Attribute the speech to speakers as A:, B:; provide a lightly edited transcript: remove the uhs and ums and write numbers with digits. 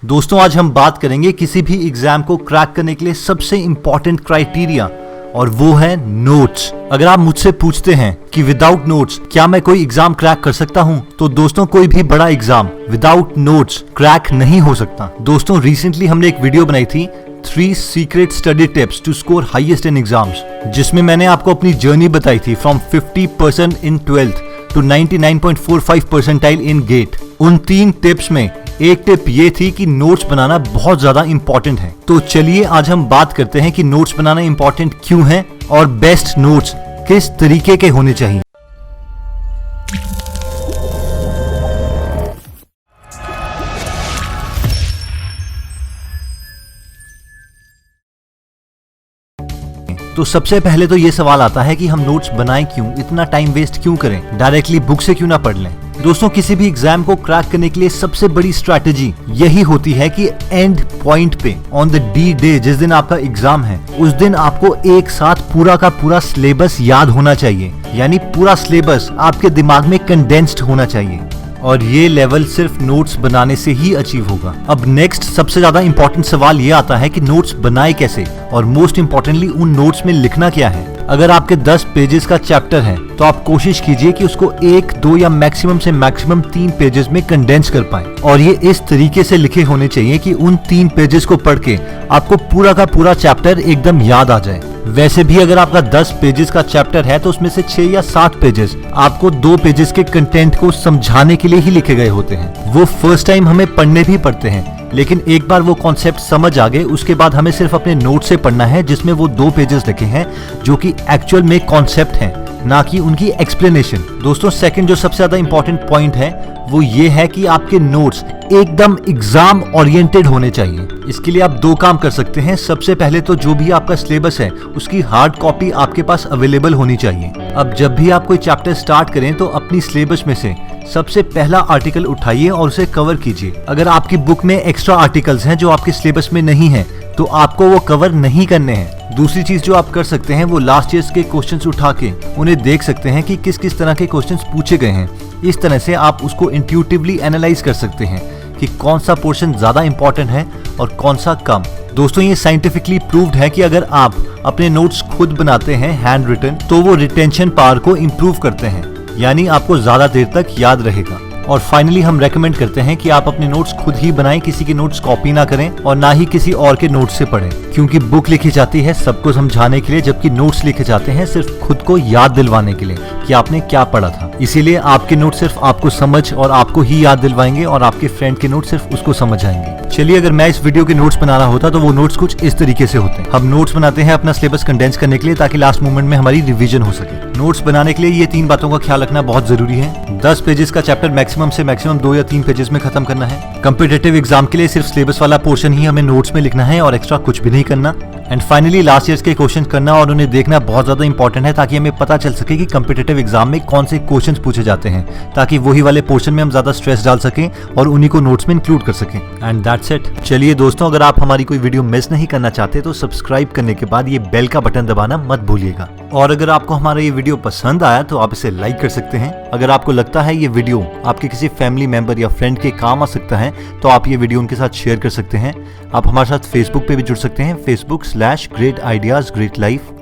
A: दोस्तों आज हम बात करेंगे किसी भी एग्जाम को क्रैक करने के लिए सबसे इंपॉर्टेंट क्राइटेरिया, और वो है नोट्स। अगर आप मुझसे पूछते हैं कि विदाउट नोट्स क्या मैं कोई एग्जाम क्रैक कर सकता हूं, तो दोस्तों कोई भी बड़ा एग्जाम विदाउट नोट्स क्रैक नहीं हो सकता। दोस्तों रिसेंटली हमने एक वीडियो बनाई थी 3 secret study tips to score highest in exams, जिसमें मैंने आपको अपनी जर्नी बताई थी from 50% in 12th to 99.45 percentile in GATE. उन 3 टिप्स में एक टिप ये थी कि नोट्स बनाना बहुत ज्यादा इंपॉर्टेंट है। तो चलिए आज हम बात करते हैं कि नोट्स बनाना इंपॉर्टेंट क्यों है और बेस्ट नोट्स किस तरीके के होने चाहिए। तो सबसे पहले तो ये सवाल आता है कि हम नोट्स बनाएं क्यों, इतना टाइम वेस्ट क्यों करें, डायरेक्टली बुक से क्यों ना पढ़ लें। दोस्तों किसी भी एग्जाम को क्रैक करने के लिए सबसे बड़ी स्ट्रैटेजी यही होती है कि एंड पॉइंट पे ऑन द डी डे, जिस दिन आपका एग्जाम है, उस दिन आपको एक साथ पूरा का पूरा सिलेबस याद होना चाहिए। यानी पूरा सिलेबस आपके दिमाग में कंडेंस्ड होना चाहिए, और ये लेवल सिर्फ नोट्स बनाने से ही अचीव होगा। अब नेक्स्ट सबसे ज्यादा इंपॉर्टेंट सवाल ये आता है कि नोट्स बनाए कैसे, और मोस्ट इंपॉर्टेंटली उन नोट्स में लिखना क्या है। अगर आपके 10 पेजेस का चैप्टर है तो आप कोशिश कीजिए कि उसको 1, 2 या मैक्सिमम से मैक्सिमम 3 पेजेस में कंडेंस कर पाएं, और ये इस तरीके से लिखे होने चाहिए कि उन 3 पेजेस को पढ़ के आपको पूरा का पूरा चैप्टर एकदम याद आ जाए। वैसे भी अगर आपका 10 पेजेस का चैप्टर है तो उसमें से 6 या 7 पेजेस आपको 2 पेजेस के कंटेंट को समझाने के लिए ही लिखे गए होते हैं। वो फर्स्ट टाइम हमें पढ़ने भी पड़ते हैं, लेकिन एक बार वो कॉन्सेप्ट समझ आ गए उसके बाद हमें सिर्फ अपने नोट से पढ़ना है, जिसमें वो 2 पेजेस लिखे हैं जो कि एक्चुअल में कॉन्सेप्ट हैं, ना कि उनकी एक्सप्लेनेशन। दोस्तों सेकंड जो सबसे ज्यादा इंपॉर्टेंट पॉइंट है वो ये है कि आपके नोट्स एकदम एग्जाम ओरिएंटेड होने चाहिए। इसके लिए आप 2 काम कर सकते हैं। सबसे पहले तो जो भी आपका सिलेबस है उसकी हार्ड कॉपी आपके पास अवेलेबल होनी चाहिए। अब जब भी आप कोई चैप्टर स्टार्ट करें तो अपनी सिलेबस में से सबसे पहला आर्टिकल उठाइए और उसे कवर कीजिए। अगर आपकी बुक में एक्स्ट्रा आर्टिकल्स हैं जो आपके सिलेबस में नहीं है तो आपको वो कवर नहीं करने हैं। दूसरी चीज जो आप कर सकते हैं वो लास्ट ईयर्स के क्वेश्चंस उठा के उन्हें देख सकते हैं कि किस किस तरह के क्वेश्चंस पूछे गए हैं। इस तरह से आप उसको इंट्यूटिवली एनालाइज कर सकते हैं कि कौन सा पोर्शन ज्यादा इंपॉर्टेंट है और कौन सा कम। दोस्तों ये साइंटिफिकली प्रूव्ड है कि अगर आप अपने नोट्स खुद बनाते हैं हैंड रिटन, तो वो रिटेंशन पावर को इम्प्रूव करते हैं, यानी आपको ज्यादा देर तक याद रहेगा। और फाइनली हम रेकमेंड करते हैं कि आप अपने नोट्स खुद ही बनाएं, किसी के नोट्स कॉपी ना करें और ना ही किसी और के नोट्स से पढ़ें, क्योंकि बुक लिखी जाती है सबको समझाने के लिए, जबकि नोट्स लिखे जाते हैं सिर्फ खुद को याद दिलवाने के लिए कि आपने क्या पढ़ा था। इसीलिए आपके नोट्स सिर्फ आपको समझ और आपको ही याद दिलवाएंगे, और आपके फ्रेंड के नोट्स सिर्फ उसको समझ आएंगे। चलिए अगर मैं इस वीडियो के नोट्स बना रहा होता तो वो नोट्स कुछ इस तरीके से होते हैं। हम नोट्स बनाते हैं अपना सिलेबस कंडेंस करने के लिए, ताकि लास्ट मोमेंट में हमारी रिवीजन हो सके। नोट्स बनाने के लिए ये 3 बातों का ख्याल रखना बहुत जरूरी है। 10 पेजेस का चैप्टर मैक्सिमम से मैक्सिमम 2 या 3 पेजेस में खत्म करना है। कॉम्पिटिटिव एग्जाम के लिए सिर्फ सिलेबस वाला पोर्शन ही हमें नोट्स में लिखना है और एक्स्ट्रा कुछ भी नहीं करना। एंड फाइनली लास्ट ईयर्स के क्वेश्चन करना और उन्हें देखना बहुत ज्यादा इंपॉर्टेंट है, ताकि हमें पता चल सके कि कॉम्पिटिटिव एग्जाम में कौन से क्वेश्चंस पूछे जाते हैं, ताकि वही वाले पोर्शन में हम ज्यादा स्ट्रेस डाल सकें और उन्हीं को नोट्स में इंक्लूड कर सकें। And that's it. चलिए दोस्तों, अगर आप हमारी कोई वीडियो मिस नहीं करना चाहते तो सब्सक्राइब करने के बाद ये बेल का बटन दबाना मत भूलिएगा। और अगर आपको हमारा ये वीडियो पसंद आया तो आप इसे लाइक कर सकते हैं। अगर आपको लगता है ये वीडियो आपके किसी फैमिली मेंबर या फ्रेंड के काम आ सकता है तो आप ये वीडियो उनके साथ शेयर कर सकते हैं। आप हमारे साथ फेसबुक पे भी जुड़ सकते हैं, Facebook/Great Ideas Great Life।